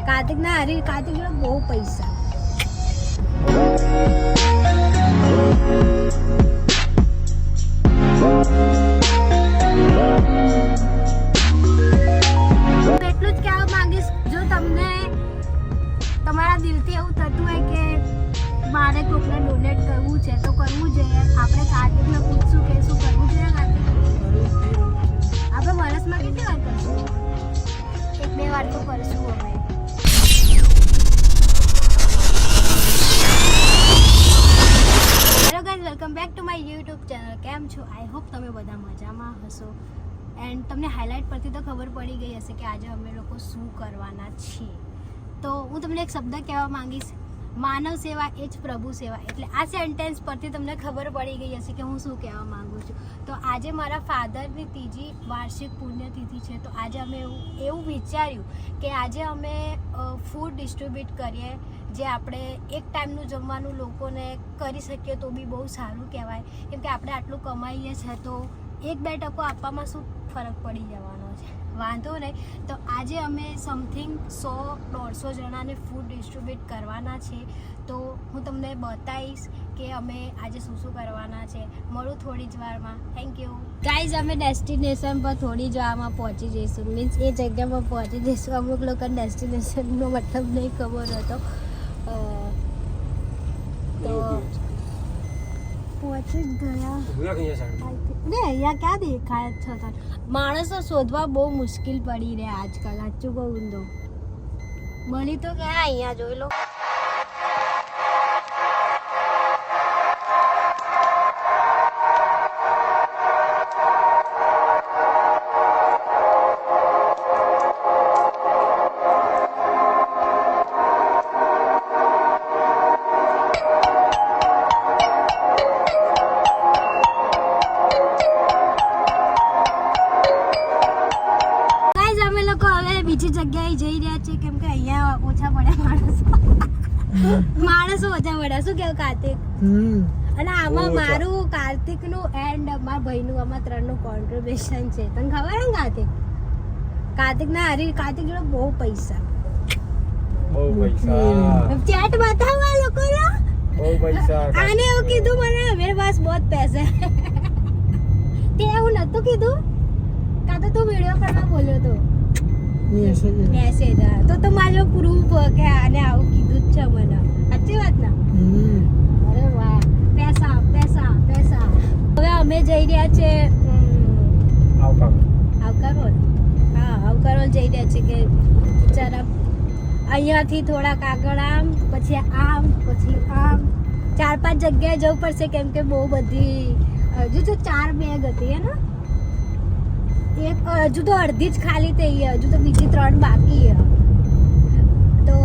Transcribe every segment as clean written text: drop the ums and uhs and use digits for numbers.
કાર્તિક ના હારી કાર્તિક જોડે બહુ પૈસા. એટલું જ કહેવા માંગીશ, જો તમને તમારા દિલથી એવું થતું હોય કે મારે કોઈને ડોનેટ કરવું છે તો કરવું જોઈએ. આપણે કાર્તિકને પૂછશું કે શું કરવું જોઈએ. કાર્તિક આપણે વર્ષમાં કેટલી વાર કરશું? 1-2 વાર તો કરશું અમે. Hello guys, welcome back to my YouTube channel. કેમ છો? આઈ હોપ તમે બધા મજામાં હશો. એન્ડ તમને હાઇલાઇટ પરથી તો ખબર પડી ગઈ હશે કે આજે અમે લોકો શું કરવાના છીએ. તો હું તમને એક શબ્દ કહેવા માંગીશ, માનવ સેવા એ જ પ્રભુ સેવા. એટલે આ સેન્ટેન્સ પરથી તમને ખબર પડી ગઈ હશે કે હું શું કહેવા માંગુ છું. તો આજે મારા ફાધરની 3જી વાર્ષિક પુણ્યતિથિ છે. તો આજે અમે એવું વિચાર્યું કે આજે અમે ફૂડ ડિસ્ટ્રીબ્યુટ કરીએ, જે આપણે એક ટાઈમનું જમવાનું લોકોને કરી શકીએ તો બી બહુ સારું કહેવાય. કેમ કે આપણે આટલું કમાઈએ છીએ તો 1-2 ટકો આપવામાં શું ફરક પડી જવાનો છે, વાંધો નહીં. તો આજે અમે સમથિંગ 100-150 જણાને ફૂડ ડિસ્ટ્રીબ્યુટ કરવાના છે. તો હું તમને બતાવીશ કે અમે આજે શું શું કરવાના છે. મળું થોડી જ વારમાં. Thank you guys. અમે ડેસ્ટિનેશન પર થોડી જ વારમાં પહોંચી જઈશું. મીન્સ એ જગ્યા પર પહોંચી જઈશું. અમુક લોકોને ડેસ્ટિનેશનનો મતલબ નહીં ખબર હતો તો પહોંચી જ ગયા ને. અહીંયા ક્યાં દેખાય જ છે? માણસો શોધવા બહુ મુશ્કેલ પડી રહ્યા આજકાલ. સાચું કહું તો મળી તો ક્યાં અહીંયા જોઈ લો. બીજી જગ્યાએ જઈ રહ્યા છે કેમ કે અહીંયા ઓછા પડ્યા માણસો ઓછા પડ્યા. શું કેવું કાર્તિક? અને આમાં મારું, કાર્તિકનું એન્ડ મારા ભાઈનું, આમાં 3નું કોન્ટ્રીબ્યુશન છે. તને ખબર ને કાર્તિક? કાર્તિક ના હારી કાર્તિક જોડે બહુ પૈસા. ચેટ બતાવવા લોકોને બહુ પૈસા. આને એવું કીધું મને, મેરે પાસ બહુત પૈસા. તે એવું નતું કીધું? કાં તો તું વિડીયો કરવા બોલ્યો તો મેસેજ. તો તમારો પ્રૂફ કે આને આવું કીધું જ છે મને. સાચી વાત ને? અરે વાહ, પૈસા પૈસા પૈસા. હવે અમે જઈ રહ્યા છે આવકારોલ. હા, આવકારોલ જઈ રહ્યા છે કે બિચારા અહીંયાથી થોડાક આગળ આમ, પછી આમ, પછી આમ 4-5 જગ્યાએ જવું પડશે કેમ કે બહુ બધી હજુ તો 4 બેગ હતી હે ને. એક હજુ તો અડધી જ ખાલી થઈ, હજુ તો બીજી 3 બાકી. તો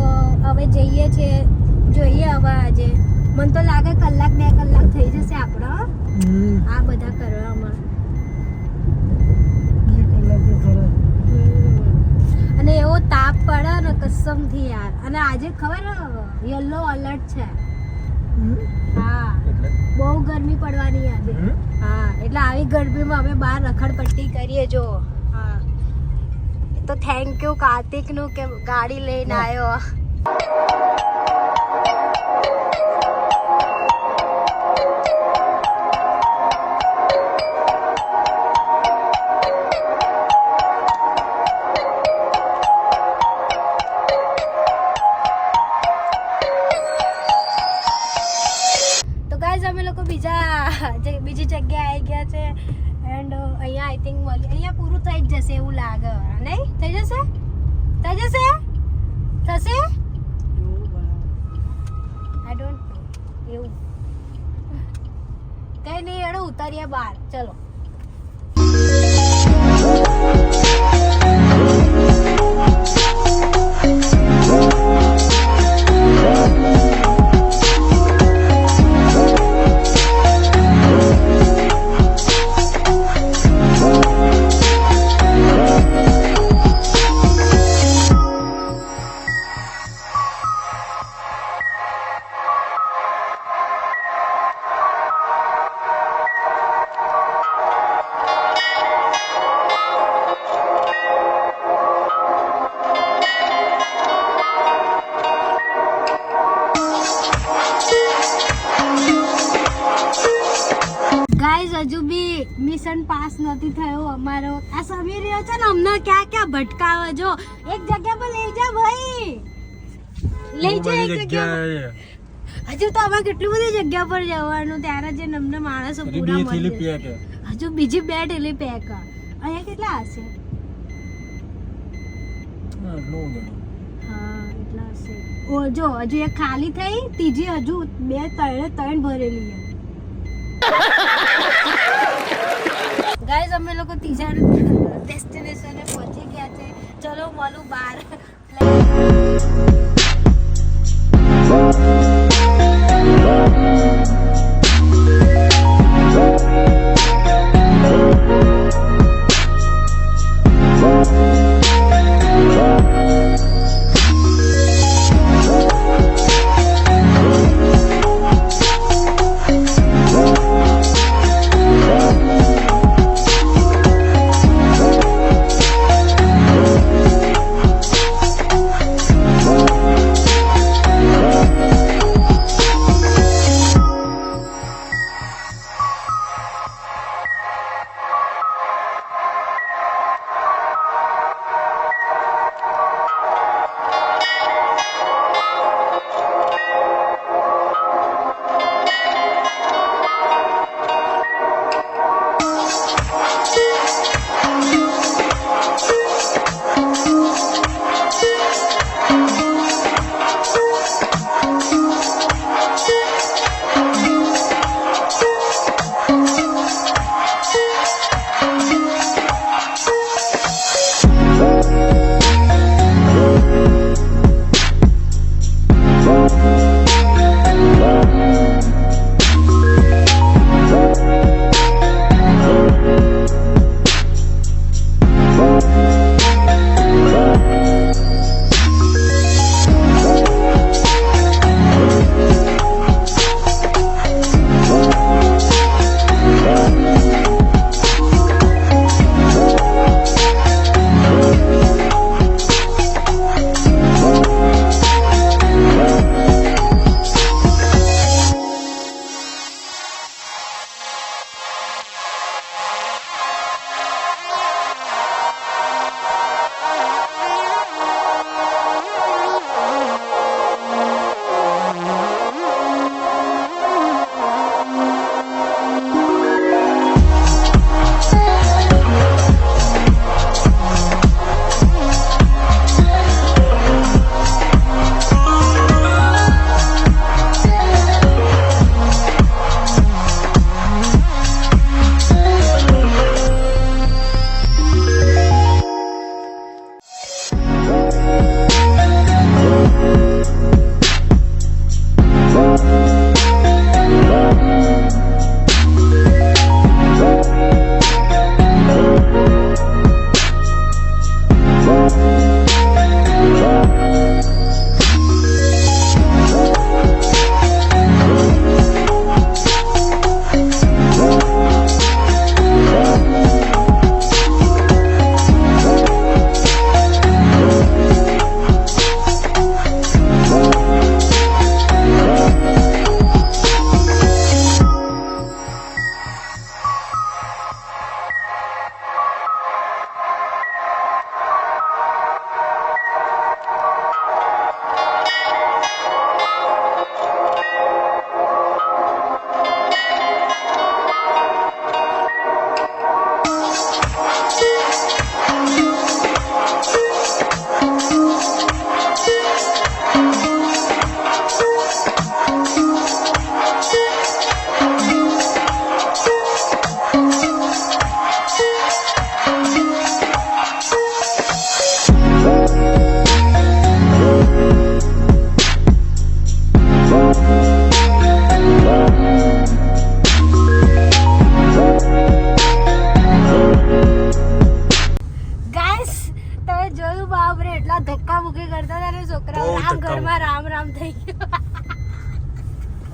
હવે જઈએ છે, જોઈએ હવે આજે. મને તો લાગે 1-2 કલાક થઈ જશે આપણે આ બધા કરવામાં. અને એવો તાપ પડે ને કસમથી યાર. અને આજે ખબર યલો એલર્ટ છે. હા, બહુ ગરમી પડવાની આજે. હા, એટલે આવી ગરમીમાં અમે બહાર રખડપટ્ટી કરીએ. જો હા, તો થેન્ક યુ કાર્તિકનું કે ગાડી લઈને આવ્યો. અમે લોકો બીજી જગ્યાએ આવી ગયા છે. એન્ડ અહીંયા આઈ થિંક અહીંયા પૂરું થઈ જ જશે એવું લાગે. નહીં થઈ જશે? થઈ જશે? થશે? આઈ ડોન્ટ નો એવું કઈ નહીં. એડો ઉતારીએ બહાર. ચલો. હજુ બી મિશન પાસ નથી થયો અમારો. આ સમીર રહ્યો છે ને અમને ક્યાં ક્યાં ભટકાવે. જો એક જગ્યા પર લઈ જા ભાઈ, લઈ જા એક જગ્યા. હજુ તો આમાં કેટલી બધી જગ્યા પર જવાનું, ત્યારે જે અમને માણસો પૂરા મળે. હજુ બીજી 2 થેલી પેક. અહીંયા કેટલા હશે? હા એટલા હશે. ઓ જો હજુ એક ખાલી થઈ, ત્રીજી હજુ 2 3 ભરેલી છે. ગાઈઝ અમે લોકો ત્રીજા ડેસ્ટિનેશને પહોંચી ગયા છે. ચલો મળું બહાર.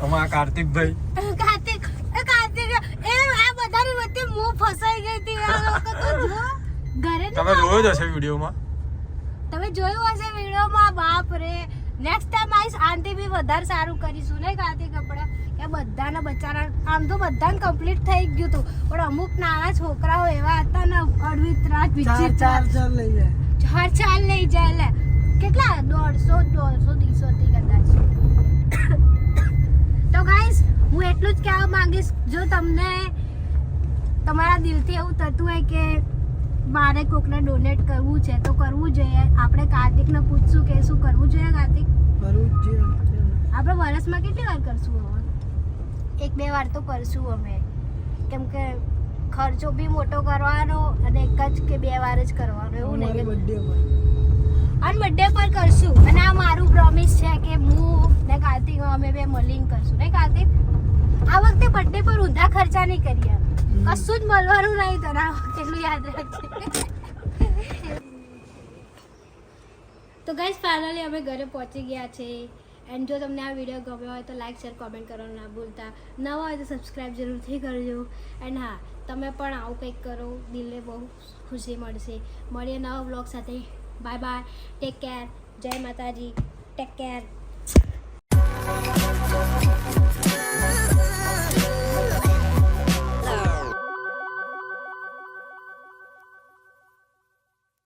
અમારા કાર્તિકભાઈ કાર્તિક એ આ બધાની વચ્ચે હું ફસાઈ ગઈ હતી આ લોકો તો જો ઘરે તમે જોયો જ હશે વિડિયોમાં તમે જોયું હશે વિડિયોમાં બાપ રે નેક્સ્ટ ટાઈમ આઈસ આંટી બી વધારે સારું કરીશું ને કાર્તિક આપણે કે એ બધાને બચારા આમ તો બધાને કમ્પ્લીટ થઈ ગયું હતું પણ અમુક નાના છોકરાઓ એવા હતા ને અડવિતરાજ ચાર લઈ જાય ચાર લઈ જાય લે કેટલા 150 થી કદાચ તો ગાઈસ હું એટલું જ કહેવા માંગીશ જો તમને તમારા દિલથી એવું થતું હોય કે મારે કોકને ડોનેટ કરવું છે તો કરવું જોઈએ આપણે કાર્તિકને પૂછશું કે શું કરવું જોઈએ કાર્તિક કરવું જ જોઈએ આપણે વર્ષમાં કેટલી વાર કરશું હવે 1-2 વાર તો કરશું અમે કેમ કે ખર્ચો બી મોટો કરવાનો અને એક જ કે 2 વાર જ કરવાનો એવું નહીં બર્થડે પર અને બર્થડે પર કરશું અને આ મારું પ્રોમિસ છે કે હું ને કાર્તિક અમે બે મળીને કરશું ને કાર્તિક આ વખતે બર્થડે પર ઊંધા ખર્ચા નહીં કરીએ કશું જ મળવાનું નહીં તો ના એટલું યાદ રાખજે તો ગાઈસ ફાઇનલી અમે ઘરે પહોંચી ગયા છે એન્ડ જો તમને આ વિડીયો ગમ્યો હોય તો લાઈક શેર કોમેન્ટ કરવાનું ના ભૂલતા નવા હોય તો સબસ્ક્રાઈબ જરૂરથી કરજો એન્ડ હા તમે પણ આવું કંઈક કરો દિલને બહુ ખુશી મળશે મળીએ નવા વ્લોગ સાથે બાય બાય ટેક કેર જય માતાજી ટેક કેર